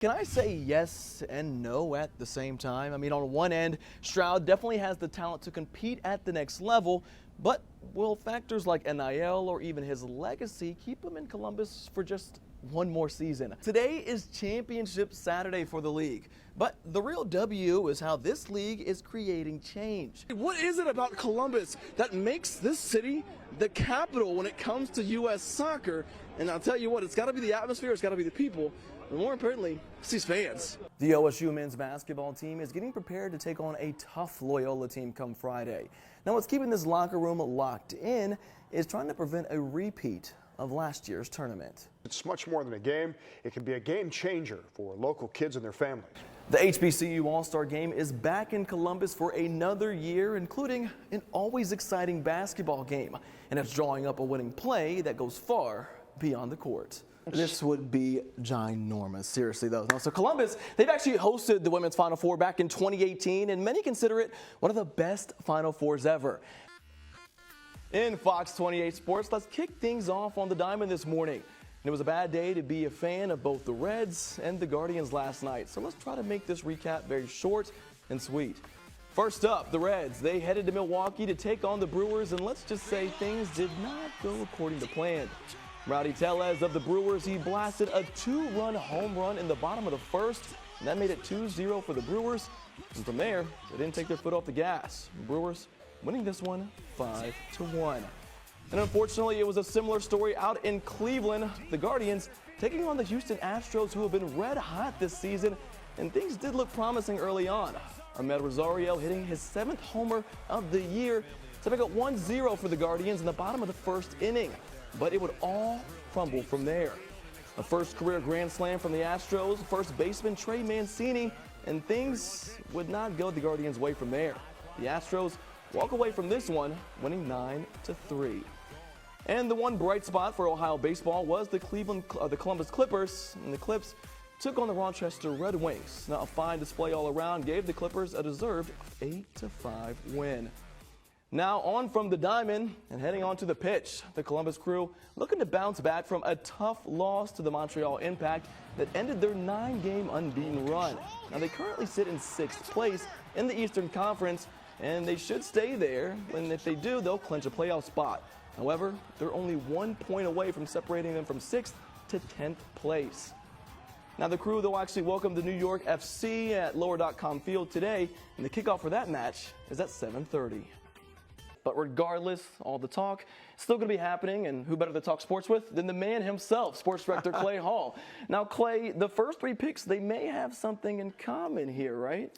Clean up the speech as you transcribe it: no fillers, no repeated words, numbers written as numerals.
Can I say yes and no at the same time? I mean, on one end, Stroud definitely has the talent to compete at the next level, but will factors like NIL or even his legacy keep him in Columbus for just one more season? Today is Championship Saturday for the league, but the real W is how this league is creating change. What is it about Columbus that makes this city the capital when it comes to U.S. soccer? And I'll tell you what, it's got to be the atmosphere, it's got to be the people, and more importantly, it's these fans. The OSU men's basketball team is getting prepared to take on a tough Loyola team come Friday. Now, what's keeping this locker room locked in is trying to prevent a repeat of last year's tournament. It's much more than a game. It can be a game changer for local kids and their families. The HBCU All-Star Game is back in Columbus for another year, including an always exciting basketball game. And it's drawing up a winning play that goes far beyond the court. This would be ginormous, seriously though. So Columbus, they've actually hosted the Women's Final Four back in 2018, and many consider it one of the best Final Fours ever. In Fox 28 Sports, let's kick things off on the diamond this morning. And it was a bad day to be a fan of both the Reds and the Guardians last night. So let's try to make this recap very short and sweet. First up, the Reds, they headed to Milwaukee to take on the Brewers, and let's just say things did not go according to plan. Rowdy Tellez of the Brewers, he blasted a 2-run home run in the bottom of the first, and that made it 2-0 for the Brewers. And from there, they didn't take their foot off the gas. The Brewers winning this one 5-1. And unfortunately, it was a similar story out in Cleveland. The Guardians taking on the Houston Astros, who have been red hot this season, and things did look promising early on. Ahmed Rosario hitting his 7th homer of the year to make it 1-0 for the Guardians in the bottom of the first inning. But it would all crumble from there. A first career grand slam from the Astros, first baseman Trey Mancini, and things would not go the Guardians' way from there. The Astros walk away from this one, winning 9-3. And the one bright spot for Ohio baseball was the Columbus Clippers, and the Clips took on the Rochester Red Wings. Now, a fine display all around gave the Clippers a deserved 8-5 win. Now on from the diamond and heading on to the pitch. The Columbus Crew looking to bounce back from a tough loss to the Montreal Impact that ended their 9-game unbeaten run. Now they currently sit in 6th place in the Eastern Conference, and they should stay there, and if they do, they'll clinch a playoff spot. However, they're only 1 point away from separating them from 6th to 10th place. Now the Crew, they'll actually welcome the New York FC at Lower.com Field today, and the kickoff for that match is at 7:30. But regardless, all the talk is still going to be happening, and who better to talk sports with than the man himself, Sports Director Clay Hall. Now, Clay, the first 3 picks, they may have something in common here, right?